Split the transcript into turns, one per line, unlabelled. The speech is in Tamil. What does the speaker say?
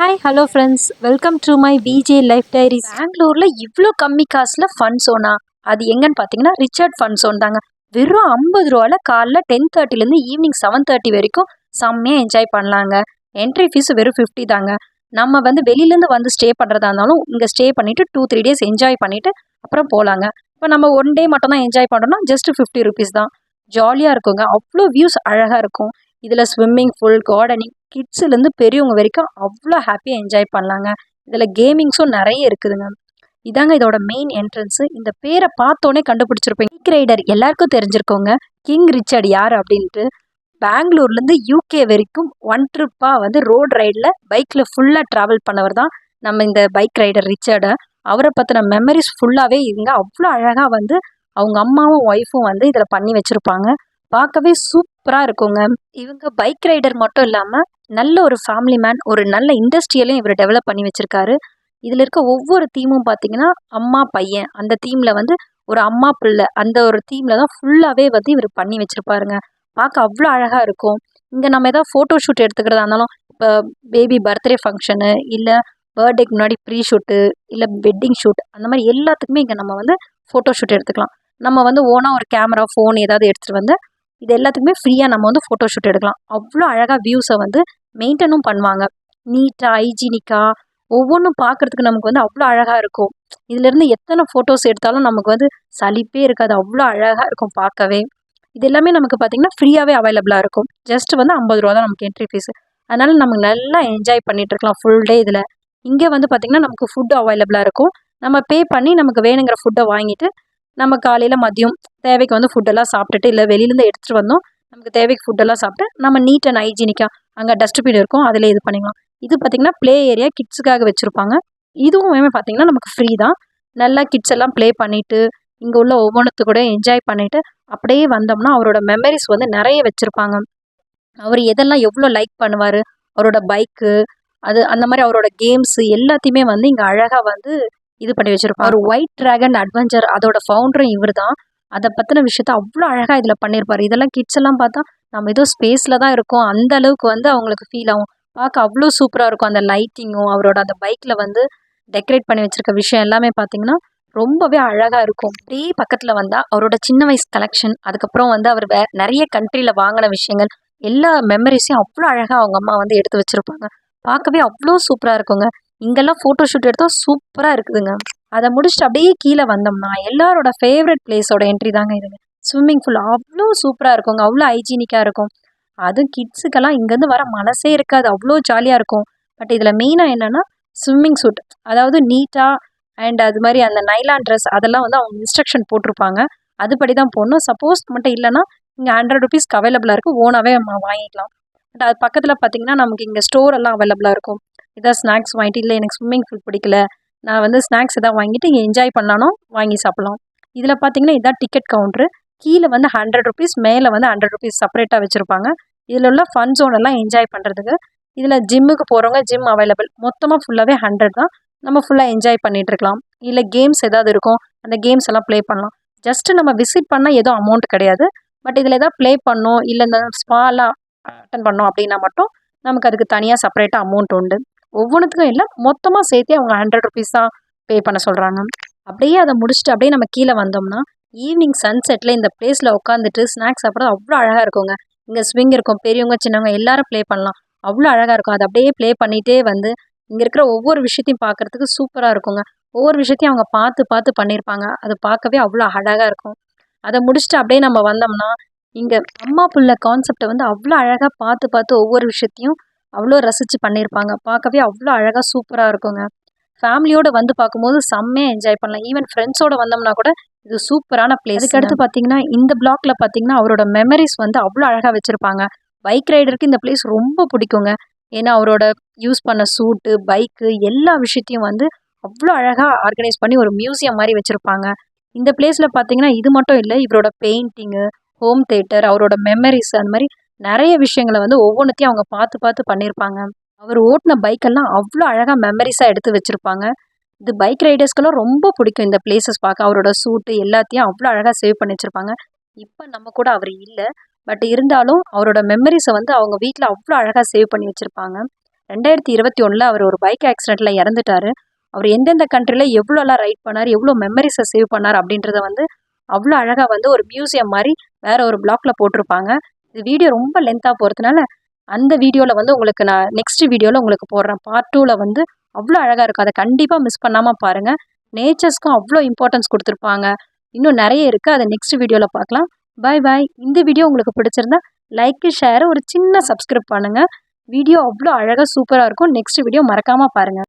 Hi hello friends, welcome to my VJ life diaries. பெங்களூரில் இவ்வளோ கம்மி காசில் ஃபன் சோனா, அது எங்கன்னு பார்த்தீங்கன்னா ரிச்சர்ட் ஃபன் சோன் தாங்க. வெறும் 50 ரூபாயில் காலைல 10:30லேருந்து ஈவினிங் 7:30 வரைக்கும் செம்மையாக என்ஜாய் பண்ணலாங்க. என்ட்ரி ஃபீஸ் வெறும் 50 தாங்க. நம்ம வெளியிலேருந்து ஸ்டே பண்ணுறதா இருந்தாலும் இங்கே ஸ்டே பண்ணிவிட்டு 2-3 டேஸ் என்ஜாய் பண்ணிவிட்டு அப்புறம் போகலாங்க. இப்போ நம்ம ஒன் டே மட்டும் தான் என்ஜாய் பண்ணுறோம்னா ஜஸ்ட் 50 ருபீஸ் தான். ஜாலியாக இருக்குங்க. அவ்வளோ வியூஸ் அழகாக இருக்கும். இதில் ஸ்விம்மிங் பூல், கார்டனிங், கிட்ஸ்லேருந்து பெரியவங்க வரைக்கும் அவ்வளோ ஹாப்பியாக என்ஜாய் பண்ணலாங்க. இதில் கேமிங்ஸும் நிறைய இருக்குதுங்க. இதாங்க இதோட மெயின் என்ட்ரன்ஸு. இந்த பேரை பார்த்தோன்னே கண்டுபிடிச்சிருப்பேன். பைக் ரைடர் எல்லாருக்கும் தெரிஞ்சிருக்கோங்க. கிங் ரிச்சர்ட் யார் அப்படின்ட்டு. பெங்களூர்லேருந்து யூகே வரைக்கும் ஒன் ட்ரிப்பாக ரோட் ரைடில் பைக்கில் ஃபுல்லாக ட்ராவல் பண்ணவர் தான் நம்ம இந்த பைக் ரைடர் ரிச்சர்டை. அவரை பற்றின மெமரிஸ் ஃபுல்லாகவே இங்கே அவ்வளோ அழகாக அவங்க அம்மாவும் ஒய்ஃபும் இதில் பண்ணி வச்சுருப்பாங்க. பார்க்கவே சூப்பராக இருக்குங்க. இவங்க பைக் ரைடர் மட்டும் இல்லாமல் நல்ல ஒரு ஃபேமிலி மேன், ஒரு நல்ல இண்டஸ்ட்ரியலையும் இவர் டெவலப் பண்ணி வச்சுருக்காரு. இதில் இருக்க ஒவ்வொரு தீமும் பார்த்தீங்கன்னா அம்மா பையன், அந்த தீமில் ஒரு அம்மா பிள்ளை, அந்த ஒரு தீமில் தான் ஃபுல்லாகவே இவர் பண்ணி வச்சுருப்பாருங்க. பார்க்க அவ்வளோ அழகாக இருக்கும். இங்கே நம்ம எதாவது ஃபோட்டோ ஷூட் எடுத்துக்கிறதா இருந்தாலும், இப்போ பேபி பர்த்டே ஃபங்க்ஷனு, இல்லை பர்த்டேக்கு முன்னாடி ப்ரீ ஷூட்டு, இல்லை வெட்டிங் ஷூட், அந்த மாதிரி எல்லாத்துக்குமே இங்கே நம்ம ஃபோட்டோ ஷூட் எடுத்துக்கலாம். நம்ம ஓனாக ஒரு கேமரா, ஃபோன் ஏதாவது எடுத்துகிட்டு இது எல்லாத்துக்குமே ஃப்ரீயாக நம்ம ஃபோட்டோ ஷூட் எடுக்கலாம். அவ்வளோ அழகாக வியூஸை மெயின்டனும் பண்ணுவாங்க. நீட்டாக ஹைஜீனிக்காக ஒவ்வொன்றும் பார்க்குறதுக்கு நமக்கு அவ்வளோ அழகாக இருக்கும். இதிலேருந்து எத்தனை ஃபோட்டோஸ் எடுத்தாலும் நமக்கு சலிப்பே இருக்காது. அவ்வளோ அழகாக இருக்கும் பார்க்கவே. இது எல்லாமே நமக்கு பார்த்திங்கன்னா ஃப்ரீயாகவே அவைலபிளாக இருக்கும். ஜஸ்ட் 50 ரூபா தான் நமக்கு என்ட்ரி ஃபீஸு. அதனால் நமக்கு நல்லா என்ஜாய் பண்ணிகிட்டு இருக்கலாம் ஃபுல் டே இதில். இங்கே பார்த்திங்கன்னா நமக்கு ஃபுட்டு அவைலபிளாக இருக்கும். நம்ம பே பண்ணி நமக்கு வேணுங்கிற ஃபுட்டை வாங்கிட்டு நம்ம காலையில் மதியம் தேவைக்கு ஃபுட்டெல்லாம் சாப்பிட்டுட்டு, இல்லை வெளியிலேருந்து எடுத்துகிட்டு வந்தோம் நமக்கு தேவைக்கு ஃபுட்டெல்லாம் சாப்பிட்டு நம்ம நீட் அண்ட் ஹைஜீனிக்காக அங்கே டஸ்ட்பின் இருக்கும், அதில் இது பண்ணிக்கலாம். இது பார்த்திங்கன்னா ப்ளே ஏரியா கிட்ஸுக்காக வச்சுருப்பாங்க. இதுவும் பார்த்திங்கன்னா நமக்கு ஃப்ரீ தான். நல்லா கிட்ஸ் எல்லாம் ப்ளே பண்ணிவிட்டு இங்கே உள்ள ஒவ்வொன்றுத்து கூட என்ஜாய் பண்ணிவிட்டு அப்படியே வந்தோம்னா அவரோட மெமரிஸ் நிறைய வச்சுருப்பாங்க. அவர் எதெல்லாம் எவ்வளோ லைக் பண்ணுவார், அவரோட பைக்கு, அது அந்த மாதிரி அவரோட கேம்ஸு எல்லாத்தையுமே இங்கே அழகாக இது பண்ணி வச்சுருப்பார். ஒரு ஒயிட் ட்ராகன் அட்வென்ச்சர், அதோட ஃபவுண்டரும் இவர் தான். அதை பற்றின விஷயத்த அவ்வளோ அழகாக இதில் பண்ணியிருப்பார். இதெல்லாம் கிட்ஸ் எல்லாம் பார்த்தா நம்ம ஏதோ ஸ்பேஸில் தான் இருக்கோம், அந்த அளவுக்கு அவங்களுக்கு ஃபீல் ஆகும். பார்க்க அவ்வளோ சூப்பராக இருக்கும். அந்த லைட்டிங்கும் அவரோட அந்த பைக்கில் டெக்கரேட் பண்ணி வச்சுருக்க விஷயம் எல்லாமே பார்த்திங்கன்னா ரொம்பவே அழகாக இருக்கும். அப்படியே பக்கத்தில் வந்தால் அவரோட சின்ன வயசு கலெக்ஷன், அதுக்கப்புறம் அவர் நிறைய கண்ட்ரியில் வாங்கின விஷயங்கள், எல்லா மெமரிஸையும் அவ்வளோ அழகாக அவங்க அம்மா எடுத்து வச்சுருப்பாங்க. பார்க்கவே அவ்வளோ சூப்பராக இருக்குங்க. இங்கெல்லாம் ஃபோட்டோ ஷூட் எடுத்தால் சூப்பராக இருக்குதுங்க. அதை முடிச்சுட்டு அப்படியே கீழே வந்தோம்னா எல்லாரோட ஃபேவரட் பிளேஸோட என்ட்ரி தாங்க இதுங்க. ஸ்விம்மிங் பூல் அவ்வளோ சூப்பராக இருக்குங்க. அவ்வளோ ஹைஜீனிக்காக இருக்கும். அதுவும் கிட்ஸுக்கெல்லாம் இங்கேருந்து வர மனசே இருக்காது, அவ்வளோ ஜாலியாக இருக்கும். பட் இதில் மெயினாக என்னென்னா ஸ்விம்மிங் சூட், அதாவது நீட்டாக அண்ட் அது மாதிரி அந்த நைலான் ட்ரெஸ், அதெல்லாம் அவங்க இன்ஸ்ட்ரக்ஷன் போட்டிருப்பாங்க. அதுபடி தான் போடணும். சப்போஸ் மட்டும் இல்லைன்னா இங்கே 100 ருபீஸ்க்கு அவைலபிளாக இருக்குது, ஓனாகவே நம்ம வாங்கிக்கலாம். பட் அது பக்கத்தில் பார்த்திங்கன்னா நமக்கு இங்கே ஸ்டோர் எல்லாம் அவைலபிளாக இருக்கும். ஏதாவது ஸ்நாக்ஸ் வாங்கிட்டு, இல்லை எனக்கு ஸ்விம்மிங் பூல் பிடிக்கல, நான் ஸ்நாக்ஸ் எதாவது வாங்கிட்டு இங்கே என்ஜாய் பண்ணாலும் வாங்கி சாப்பிட்லாம். இதில் பார்த்தீங்கன்னா இதான் டிக்கெட் கவுண்ட்ரு. கீழே 100 ருபீஸ், மேலே 100 ருபீஸ் செப்பரேட்டாக வச்சுருப்பாங்க. இதில் உள்ள ஃபன் ஜோன் எல்லாம் என்ஜாய் பண்ணுறதுக்கு. இதில் ஜிம்முக்கு போகிறவங்க ஜிம் அவைலபிள். மொத்தமாக ஃபுல்லாகவே 100 தான். நம்ம ஃபுல்லாக என்ஜாய் பண்ணிகிட்டு இருக்கலாம். இல்லை கேம்ஸ் ஏதாவது இருக்கும், அந்த கேம்ஸ் எல்லாம் ப்ளே பண்ணலாம். ஜஸ்ட்டு நம்ம விசிட் பண்ணால் எதுவும் அமௌண்ட் கிடையாது. பட் இதில் எதாவது ப்ளே பண்ணோம், இல்லை இந்த ஸ்பாலாம் அட்டன் பண்ணோம் அப்படின்னா மட்டும் நமக்கு அதுக்கு தனியாக செப்பரேட்டாக அமௌண்ட் உண்டு. ஒவ்வொன்றுத்துக்கும் இல்லை, மொத்தமாக சேர்த்தே அவங்க 100 ருபீஸ் தான் பே பண்ண சொல்கிறாங்க. அப்படியே அதை முடிச்சுட்டு அப்படியே நம்ம கீழே வந்தோம்னா ஈவினிங் சன்செட்டில் இந்த பிளேஸில் உட்காந்துட்டு ஸ்நாக்ஸ் சாப்பிட்றது அவ்வளோ அழகாக இருக்குங்க. இங்கே ஸ்விங் இருக்கும், பெரியவங்க சின்னவங்க எல்லாரும் ப்ளே பண்ணலாம். அவ்வளோ அழகாக இருக்கும். அது அப்படியே ப்ளே பண்ணிகிட்டே இங்கே இருக்கிற ஒவ்வொரு விஷயத்தையும் பார்க்குறதுக்கு சூப்பராக இருக்குங்க. ஒவ்வொரு விஷயத்தையும் அவங்க பார்த்து பார்த்து பண்ணியிருப்பாங்க. அது பார்க்கவே அவ்வளோ அழகாக இருக்கும். அதை முடிச்சுட்டு அப்படியே நம்ம வந்தோம்னா இங்கே அம்மா புள்ள கான்செப்டை அவ்வளோ அழகாக பார்த்து பார்த்து ஒவ்வொரு விஷயத்தையும் அவ்வளோ ரசித்து பண்ணியிருப்பாங்க. பார்க்கவே அவ்வளோ அழகாக சூப்பராக இருக்குங்க. ஃபேமிலியோடு பார்க்கும்போது செம்மையாக என்ஜாய் பண்ணலாம். ஈவன் ஃப்ரெண்ட்ஸோடு வந்தோம்னா கூட இது சூப்பரான பிளேஸ். அதுக்கடுத்து பார்த்தீங்கன்னா இந்த பிளாக்ல பார்த்தீங்கன்னா அவரோட மெமரிஸ் அவ்வளோ அழகாக வச்சுருப்பாங்க. பைக் ரைடருக்கு இந்த பிளேஸ் ரொம்ப பிடிக்குங்க. ஏன்னா அவரோட யூஸ் பண்ண சூட்டு, பைக்கு எல்லா விஷயத்தையும் அவ்வளோ அழகாக ஆர்கனைஸ் பண்ணி ஒரு மியூசியம் மாதிரி வச்சுருப்பாங்க. இந்த பிளேஸில் பார்த்தீங்கன்னா இது மட்டும் இல்லை, இவரோட பெயிண்டிங்கு, ஹோம் தேட்டர், அவரோட மெமரிஸ், அந்த மாதிரி நிறைய விஷயங்களை ஒவ்வொன்றுத்தையும் அவங்க பார்த்து பார்த்து பண்ணியிருப்பாங்க. அவர் ஓட்டின பைக்கெல்லாம் அவ்வளோ அழகாக மெமரிஸாக எடுத்து வச்சுருப்பாங்க. இது பைக் ரைடர்ஸ்க்கெல்லாம் ரொம்ப பிடிக்கும் இந்த பிளேசஸ் பார்க்க. அவரோட சூட்டு எல்லாத்தையும் அவ்வளோ அழகாக சேவ் பண்ணி வச்சுருப்பாங்க. இப்போ நம்ம கூட அவர் இல்லை, பட் இருந்தாலும் அவரோட மெமரிஸை அவங்க வீட்டில் அவ்வளோ அழகாக சேவ் பண்ணி வச்சுருப்பாங்க. 2021 அவர் ஒரு பைக் ஆக்சிடெண்ட்டில் இறந்துட்டார். அவர் எந்தெந்த கண்ட்ரியில் எவ்வளோலாம் ரைட் பண்ணார், எவ்வளோ மெமரிஸை சேவ் பண்ணார் அப்படின்றத வந்து அவ்வளோ அழகாக வந்து ஒரு மியூசியம் மாதிரி வேறு ஒரு பிளாக்ல போட்டிருப்பாங்க. இது வீடியோ ரொம்ப லென்த்தாக போகிறதுனால அந்த வீடியோவில் வந்து உங்களுக்கு நான் நெக்ஸ்ட் வீடியோவில் உங்களுக்கு போடுறேன். பார்ட் 2ல் வந்து அவ்வளோ அழகாக இருக்கும். அதை கண்டிப்பாக மிஸ் பண்ணாமல் பாருங்கள். நேச்சர்ஸ்க்கும் அவ்வளோ இம்பார்ட்டன்ஸ் கொடுத்துருப்பாங்க. இன்னும் நிறைய இருக்குது. அதை நெக்ஸ்ட் வீடியோவில் பார்க்கலாம். பாய் பாய். இந்த வீடியோ உங்களுக்கு பிடிச்சிருந்தா லைக், ஷேர், ஒரு சின்ன சப்ஸ்கிரைப் பண்ணுங்கள். வீடியோ அவ்வளோ அழகாக சூப்பராக இருக்கும். நெக்ஸ்ட் வீடியோ மறக்காமல் பாருங்கள்.